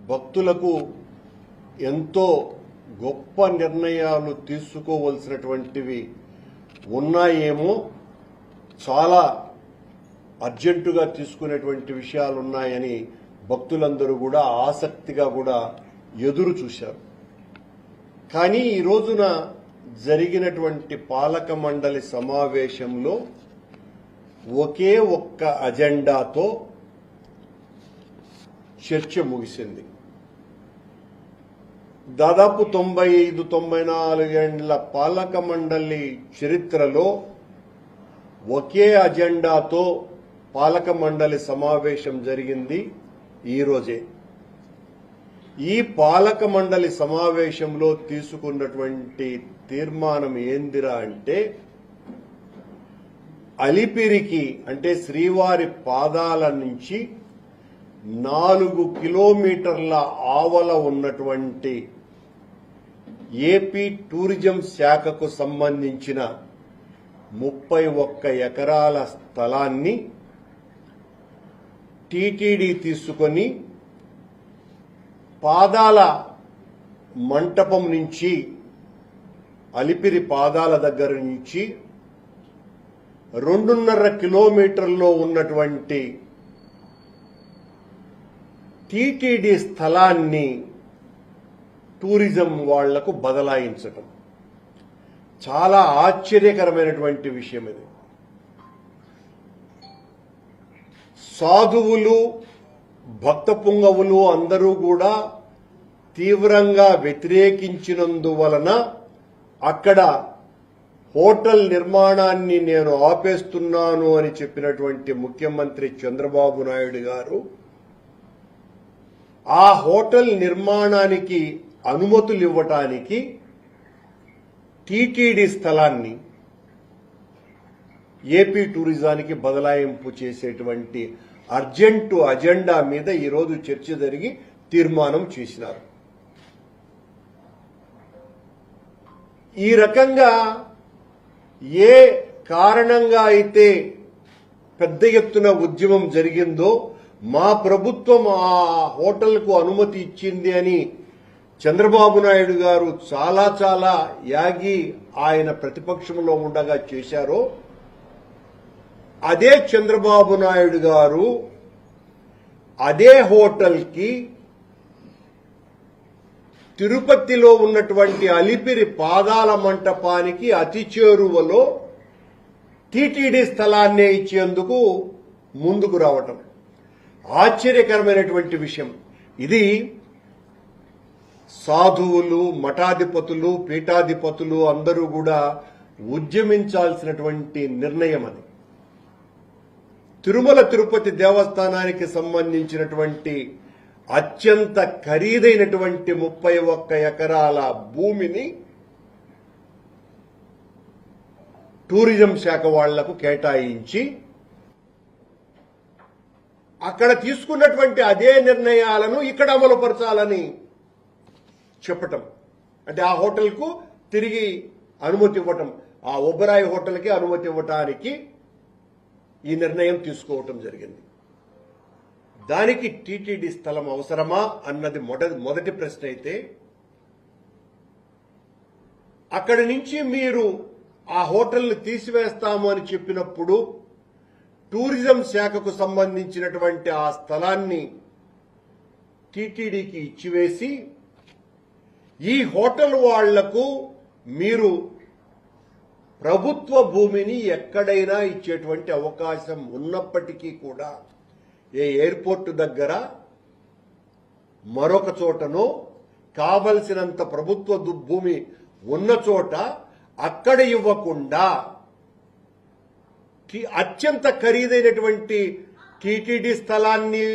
భక్తులకు ఎంతో గొప్ప నిర్ణయాలు తీసుకోవలసినటువంటివి ఉన్నాయేమో, చాలా అర్జెంటుగా తీసుకునేటువంటి విషయాలు ఉన్నాయని భక్తులందరూ కూడా ఆసక్తిగా కూడా ఎదురు చూశారు. కానీ ఈ రోజున జరిగినటువంటి పాలక మండలి సమావేశంలో ఒకే ఒక్క అజెండాతో చర్చ ముగిసింది. దాదాపు 95-94 ఏళ్ల పాలక మండలి చరిత్రలో ఒకే అజెండాతో పాలక మండలి సమావేశం జరిగింది ఈ రోజే. ఈ పాలక మండలి సమావేశంలో తీసుకున్నటువంటి తీర్మానం ఏందిరా అంటే, అలిపిరికి అంటే శ్రీవారి పాదాల నుంచి 4 కిలోమీటర్ల ఆవల ఉన్నటువంటి ఏపీ టూరిజం శాఖకు సంబంధించిన 31 ఎకరాల స్థలాన్ని టీటీడీ తీసుకొని పాదాల మంటపం నుంచి, అలిపిరి పాదాల దగ్గర నుంచి 2.5 కిలోమీటర్లో ఉన్నటువంటి టీటీడీ స్థలాన్ని టూరిజం వాళ్లకు బదలాయించటం చాలా ఆశ్చర్యకరమైనటువంటి విషయం. ఇది సాధువులు, భక్త పుంగవులు అందరూ కూడా తీవ్రంగా వ్యతిరేకించినందువలన అక్కడ హోటల్ నిర్మాణాన్ని నేను ఆపేస్తున్నాను అని చెప్పినటువంటి ముఖ్యమంత్రి చంద్రబాబు నాయుడు గారు ఆ హోటల్ నిర్మాణానికి అనుమతులు ఇవ్వటానికి టీటీడీ స్థలాన్ని ఏపీ టూరిజానికి బదలాయింపు చేసేటువంటి అర్జెంటు అజెండా మీద ఈరోజు చర్చ జరిగి తీర్మానం చేసినారు. ఈ రకంగా ఏ కారణంగా అయితే పెద్ద ఎత్తున ఉద్యమం జరిగిందో, మా ప్రభుత్వం ఆ హోటల్కు అనుమతి ఇచ్చింది అని చంద్రబాబు నాయుడు గారు చాలా యాగి ఆయన ప్రతిపక్షంలో ఉండగా చేశారో, అదే చంద్రబాబు నాయుడు గారు అదే హోటల్కి తిరుపతిలో ఉన్నటువంటి అలిపిరి పాదాల మంటపానికి అతి చేరువలో టీటీడీ స్థలాన్నే ఇచ్చేందుకు ముందుకు రావటం ఆశ్చర్యకరమైనటువంటి విషయం. ఇది సాధువులు, మఠాధిపతులు, పీఠాధిపతులు అందరూ కూడా ఉద్యమించాల్సినటువంటి నిర్ణయం. అది తిరుమల తిరుపతి దేవస్థానానికి సంబంధించినటువంటి అత్యంత ఖరీదైనటువంటి 31 ఎకరాల భూమిని టూరిజం శాఖ వాళ్లకు కేటాయించి అక్కడ తీసుకున్నటువంటి అదే నిర్ణయాలను ఇక్కడ అమలుపరచాలని చెప్పటం, అంటే ఆ హోటల్కు తిరిగి అనుమతి ఇవ్వటం, ఆ ఒబరాయి హోటల్కి అనుమతి ఇవ్వటానికి ఈ నిర్ణయం తీసుకోవటం జరిగింది. దానికి టీటీడీ స్థలం అవసరమా అన్నది మొదటి ప్రశ్న అయితే, అక్కడి నుంచి మీరు ఆ హోటల్ని తీసివేస్తాము అని చెప్పినప్పుడు టూరిజం శాఖకు సంబంధించినటువంటి ఆ స్థలాన్ని టీటీడీకి ఇచ్చివేసి ఈ హోటల్ వాళ్లకు మీరు ప్రభుత్వ భూమిని ఎక్కడైనా ఇచ్చేటువంటి అవకాశం ఉన్నప్పటికీ కూడా ఏ ఎయిర్పోర్టు దగ్గర మరొక చోటనో కావలసినంత ప్రభుత్వ భూమి ఉన్న చోట అక్కడ ఇవ్వకుండా అత్యంత ఖరీదైనటువంటి టీటీడీ స్థలాన్ని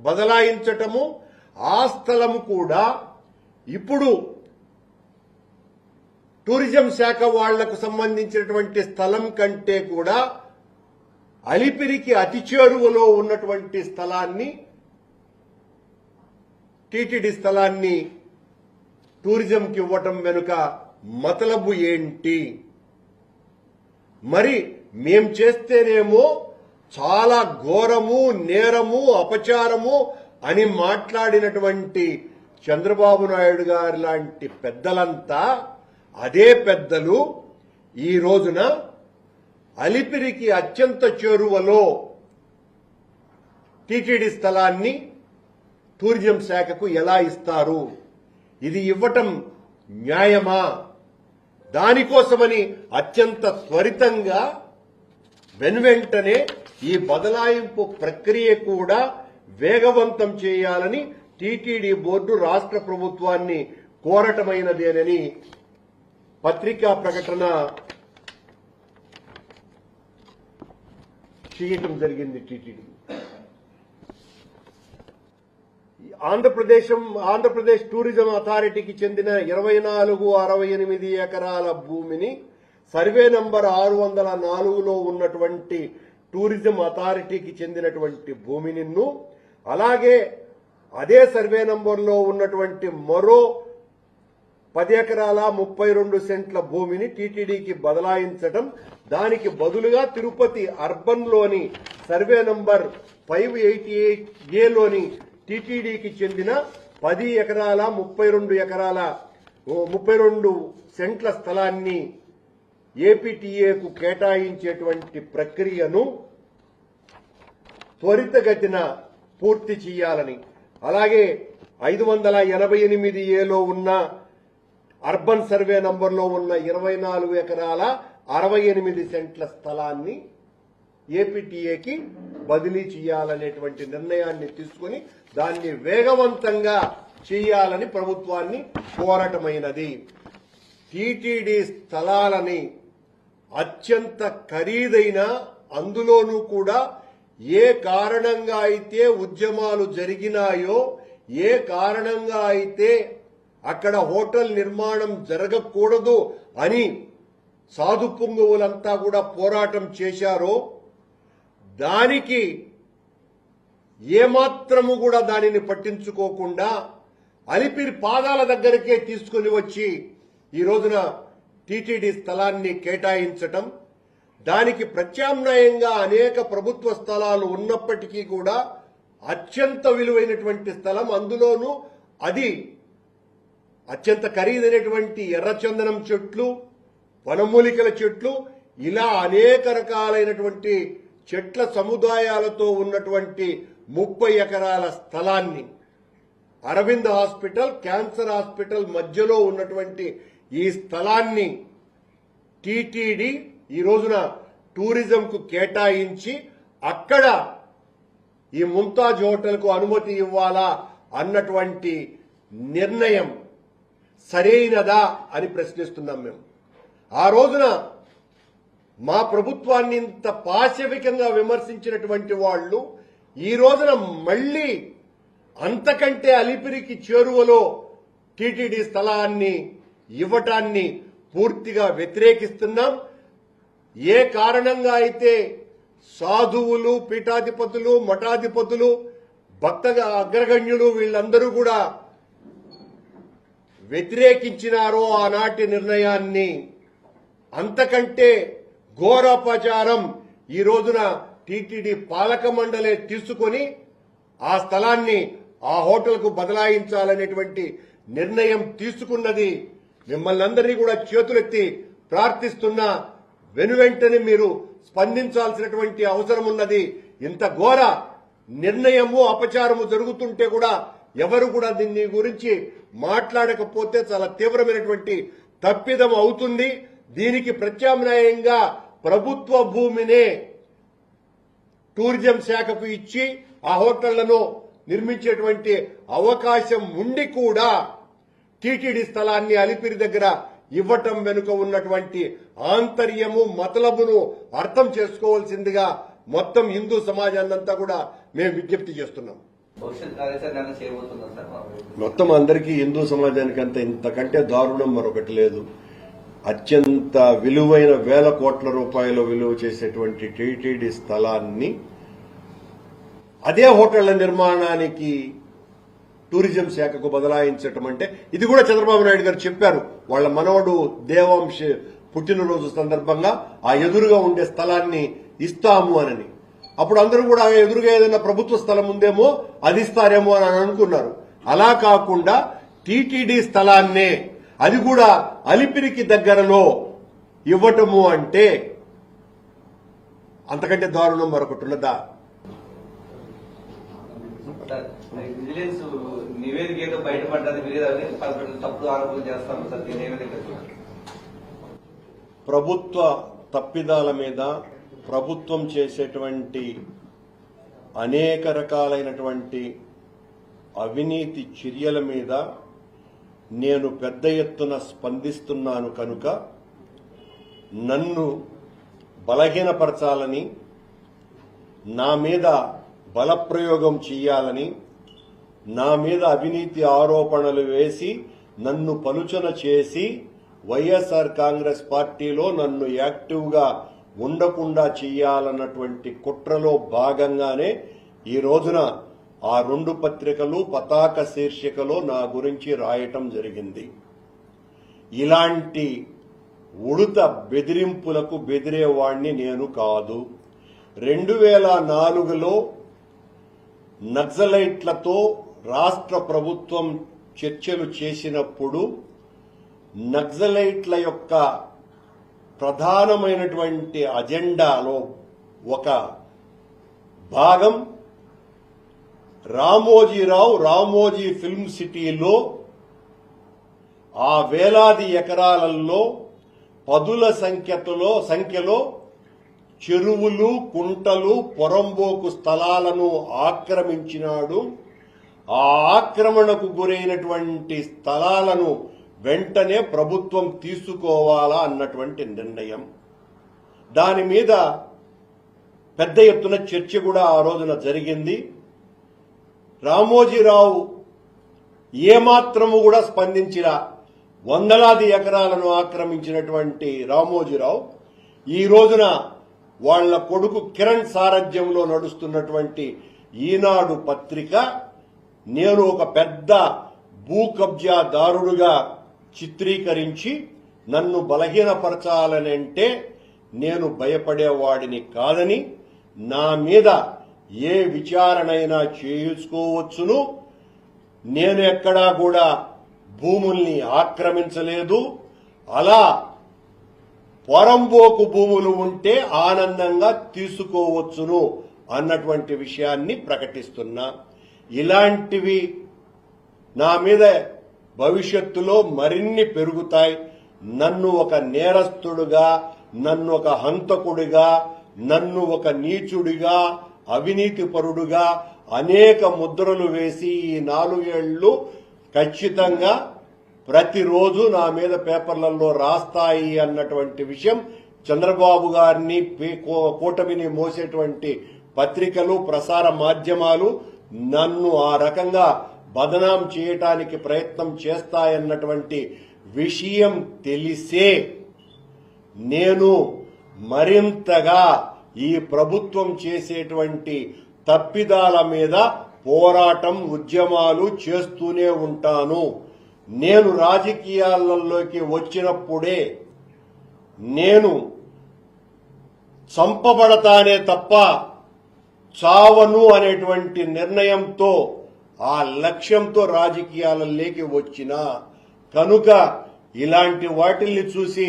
బదలాయించటము, ఆ స్థలము కూడా ఇప్పుడు టూరిజం శాఖ వాళ్లకు సంబంధించినటువంటి స్థలం కంటే కూడా అలిపిరికి అతి చేరువలో ఉన్నటువంటి స్థలాన్ని, టీటీడీ స్థలాన్ని టూరిజంకి ఇవ్వటం వెనుక మతలబు ఏంటి? మరి మేం చేస్తేనేమో చాలా ఘోరము, నేరము, అపచారము, అని మాట్లాడినటువంటి చంద్రబాబు నాయుడు గారు లాంటి పెద్దలంతా అదే పెద్దలు ఈ రోజున అలిపిరికి అత్యంత చేరువలో టీటీడీ స్థలాన్ని టూరిజం శాఖకు ఎలా ఇస్తారు? ఇది ఇవ్వటం న్యాయమా? దానికోసమని అత్యంత త్వరితంగా వెనువెంటనే ఈ బదలాయింపు ప్రక్రియ కూడా వేగవంతం చేయాలని టీటీడీ బోర్డు రాష్ట్ర ప్రభుత్వాన్ని కోరటమైనదేనని పత్రికా ప్రకటన చేయటం జరిగింది. టీటీడీ ఆంధ్రప్రదేశ్ టూరిజం అథారిటీకి చెందిన 2468 ఎకరాల భూమిని సర్వే నంబర్ 604లో ఉన్నటువంటి టూరిజం అథారిటీకి చెందినటువంటి భూమిని అలాగే అదే సర్వే నంబర్లో ఉన్నటువంటి మరో 10 ఎకరాల 32 సెంట్ల భూమిని టీటీడీకి బదలాయించడం, దానికి బదులుగా తిరుపతి అర్బన్లోని సర్వే నంబర్ 588ఏలోని టీటీడీకి చెందిన 10 ఎకరాల 32 సెంట్ల స్థలాన్ని ఏపీటీఏకు కేటాయించేటువంటి ప్రక్రియను త్వరితగతిన పూర్తి చేయాలని, అలాగే 588ఏలో ఉన్న అర్బన్ సర్వే నంబర్లో ఉన్న 24 ఎకరాల 68 సెంట్ల స్థలాన్ని ఏపీటీఏకి బదిలీ చేయాలనేటువంటి నిర్ణయాన్ని తీసుకుని దాన్ని వేగవంతంగా చేయాలని ప్రభుత్వాన్ని కోరటమైనది. టీటీడీ స్థలాలని అత్యంత ఖరీదైన, అందులోనూ కూడా ఏ కారణంగా అయితే ఉద్యమాలు జరిగినాయో, ఏ కారణంగా అయితే అక్కడ హోటల్ నిర్మాణం జరగకూడదు అని సాధు పుంగవులంతా కూడా పోరాటం చేశారో, దానికి ఏమాత్రము కూడా దానిని పట్టించుకోకుండా అలిపిరి పాదాల దగ్గరికే తీసుకుని వచ్చి ఈ రోజున టీటీడీ స్థలాన్ని కేటాయించటం, దానికి ప్రత్యామ్నాయంగా అనేక ప్రభుత్వ స్థలాలు ఉన్నప్పటికీ కూడా అత్యంత విలువైనటువంటి స్థలం, అందులోనూ అది అత్యంత ఖరీదైనటువంటి ఎర్రచందనం చెట్లు, వనమూలికల చెట్లు, ఇలా అనేక రకాలైనటువంటి చెట్ల సముదాయాలతో ఉన్నటువంటి 30 ఎకరాల స్థలాన్ని అరవింద్ హాస్పిటల్, క్యాన్సర్ హాస్పిటల్ మధ్యలో ఉన్నటువంటి ఈ స్థలాన్ని టీటీడీ ఈ రోజున టూరిజంకు కేటాయించి అక్కడ ఈ ముంతాజ్ హోటల్కు అనుమతి ఇవ్వాలా అన్నటువంటి నిర్ణయం సరైనదా అని ప్రశ్నిస్తున్నాం మేము. ఆ రోజున మా ప్రభుత్వాన్ని ఇంత పాశవికంగా విమర్శించినటువంటి వాళ్ళు ఈ రోజున మళ్లీ అంతకంటే అలిపిరికి చేరువలో టీటీడీ స్థలాన్ని ఇవ్వటాన్ని పూర్తిగా వ్యతిరేకిస్తున్నాం. ఏ కారణంగా అయితే సాధువులు, పీఠాధిపతులు, మఠాధిపతులు, భక్తగా అగ్రగణ్యులు వీళ్ళందరూ కూడా వ్యతిరేకించినారో ఆనాటి నిర్ణయాన్ని, అంతకంటే ఘోరాపచారం ఈ రోజున టీటీడీ పాలక మండలే తీసుకొని ఆ స్థలాన్ని ఆ హోటల్కు బదలాయించాలనేటువంటి నిర్ణయం తీసుకున్నది. మిమ్మల్ని అందరినీ కూడా చేతులెత్తి ప్రార్థిస్తున్నా, వెనువెంటనే మీరు స్పందించాల్సినటువంటి అవసరం ఉన్నది. ఇంత ఘోర నిర్ణయము, అపచారము జరుగుతుంటే కూడా ఎవరు కూడా దీని గురించి మాట్లాడకపోతే చాలా తీవ్రమైనటువంటి తప్పిదం అవుతుంది. దీనికి ప్రత్యామ్నాయంగా ప్రభుత్వ భూమినే టూరిజం శాఖకు ఇచ్చి ఆ హోటళ్లను నిర్మించేటువంటి అవకాశం ఉండి కూడా టీటీడీ స్థలాన్ని అలిపిరి దగ్గర ఇవ్వటం వెనుక ఉన్నటువంటి ఆంతర్యము, మతలబును అర్థం చేసుకోవాల్సిందిగా మొత్తం హిందూ సమాజాన్నంతా కూడా మేము విజ్ఞప్తి చేస్తున్నాం. మొత్తం అందరికీ, హిందూ సమాజానికి అంత ఇంతకంటే దారుణం మరొకటి లేదు. అత్యంత విలువైన వేల కోట్ల రూపాయలు విలువ చేసేటువంటి టీటీడీ స్థలాన్ని అదే హోటళ్ల నిర్మాణానికి టూరిజం శాఖకు బదలాయించటం అంటే, ఇది కూడా చంద్రబాబు నాయుడు గారు చెప్పారు. వాళ్ళ మనవడు దేవాంశ్ పుట్టినరోజు సందర్భంగా ఆ ఎదురుగా ఉండే స్థలాన్ని ఇస్తాము అని. అప్పుడు అందరూ కూడా ఎదురుగా ఏదైనా ప్రభుత్వ స్థలం ఉందేమో అది ఇస్తారేమో అని అనుకున్నారు. అలా కాకుండా టీటీడీ స్థలాన్నే, అది కూడా అలిపిరికి దగ్గరలో ఇవ్వటము అంటే అంతకంటే దారుణం మరొకటి ఉన్నదా? విజిలెన్స్ నివేదిక ఏదో బయటపడ్డది, తప్పుడు ఆరోపణలు చేస్తాను సార్. దీని ఏ విధంగా ప్రభుత్వ తప్పిదాల మీద, ప్రభుత్వం చేసేటువంటి అనేక రకాలైనటువంటి అవినీతి చర్యల మీద నేను పెద్ద ఎత్తున స్పందిస్తున్నాను కనుక నన్ను బలహీనపరచాలని, నా మీద బలప్రయోగం చేయాలని, నా మీద అవినీతి ఆరోపణలు వేసి నన్ను పలుచన చేసి వైఎస్ఆర్ కాంగ్రెస్ పార్టీలో నన్ను యాక్టివ్గా ఉండకుండా చేయాలన్నటువంటి కుట్రలో భాగంగానే ఈ రోజున ఆ 2 పత్రికలు పతాక శీర్షికలో నా గురించి రాయటం జరిగింది. ఇలాంటి ఉడుత బెదిరింపులకు బెదిరేవాణ్ణి నేను కాదు. 2004లో నక్సలైట్లతో రాష్ట్ర ప్రభుత్వం చర్చలు చేసినప్పుడు నక్సలైట్ల యొక్క ప్రధానమైనటువంటి అజెండాలో ఒక భాగం రామోజీ ఫిల్మ్ సిటీలో ఆ వేలాది ఎకరాలలో పదుల సంఖ్యలో చెరువులు, కుంటలు, పొరంబోకు స్థలాలను ఆక్రమించినాడు. ఆ ఆక్రమణకు గురైనటువంటి స్థలాలను వెంటనే ప్రభుత్వం తీసుకోవాలా అన్నటువంటి నిర్ణయం. దాని మీద పెద్ద ఎత్తున చర్చ కూడా ఆ రోజున జరిగింది. రామోజీరావు ఏమాత్రము కూడా స్పందించిన వందలాది ఎకరాలను ఆక్రమించినటువంటి రామోజీరావు ఈ రోజున వాళ్ల కొడుకు కిరణ్ సారథ్యంలో నడుస్తున్నటువంటి ఈనాడు పత్రిక నేను ఒక పెద్ద భూ కబ్జాదారుడుగా చిత్రీకరించి నన్ను బలహీనపరచాలని అంటే నేను భయపడేవాడిని కాదని, నా మీద ఏ విచారణైనా చేసుకోవచ్చును, నేను ఎక్కడా కూడా భూముల్ని ఆక్రమించలేదు, అలా పొరంబోకు భూములు ఉంటే ఆనందంగా తీసుకోవచ్చును అన్నటువంటి విషయాన్ని ప్రకటిస్తున్నా. ఇలాంటివి నా మీద భవిష్యత్తులో మరిన్ని పెరుగుతాయి. నన్ను ఒక నేరస్తుడుగా, నన్ను ఒక హంతకుడిగా, నన్ను ఒక నీచుడిగా, అవినీతిపరుడుగా అనేక ముద్రలు వేసి ఈ 4 ఏళ్లు ఖచ్చితంగా ప్రతిరోజు నా మీద పేపర్లలో రాస్తాయి అన్నటువంటి విషయం చంద్రబాబు గారిని, కూటమిని మోసేటువంటి పత్రికలు, ప్రసార మాధ్యమాలు నన్ను ఆ రకంగా బదనాం చేయటానికి ప్రయత్నం చేస్తాయన్నటువంటి విషయం తెలిసే నేను మరింతగా ఈ ప్రభుత్వం చేసేటువంటి తప్పిదాల మీద పోరాటం, ఉద్యమాలు చేస్తూనే ఉంటాను. నేను రాజకీయాలలోకి వచ్చినప్పుడే నేను చంపబడతానే తప్ప చావను అనేటువంటి నిర్ణయంతో, ఆ లక్ష్యంతో రాజకీయాలలోకి వచ్చిన కనుక ఇలాంటి వాటిల్ని చూసి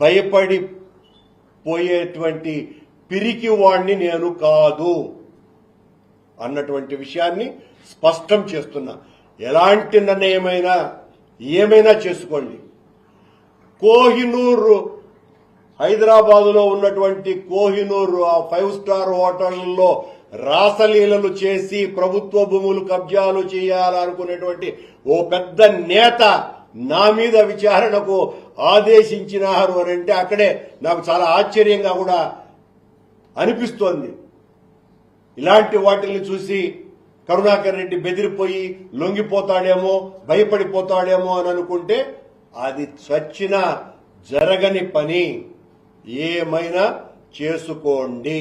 భయపడిపోయేటువంటి పిరికి వాణ్ణి నేను కాదు అన్నటువంటి విషయాన్ని స్పష్టం చేస్తున్నా. ఎలాంటి నిర్ణయమైనా ఏమైనా చేసుకోండి. కోహినూర్, హైదరాబాదులో ఉన్నటువంటి కోహినూర్ ఆ 5 స్టార్ హోటళ్లలో రాసలీలలు చేసి ప్రభుత్వ భూములు కబ్జాలు చేయాలనుకునేటువంటి ఓ పెద్ద నేత నా మీద విచారణకు ఆదేశించినారు అని అంటే అక్కడే నాకు చాలా ఆశ్చర్యంగా కూడా అనిపిస్తోంది. ఇలాంటి వాటిని చూసి కరుణాకర్ రెడ్డి బెదిరిపోయి లొంగిపోతాడేమో, భయపడిపోతాడేమో అని అనుకుంటే అది చచ్చినా జరగని పని. ఏమైనా చేసుకోండి.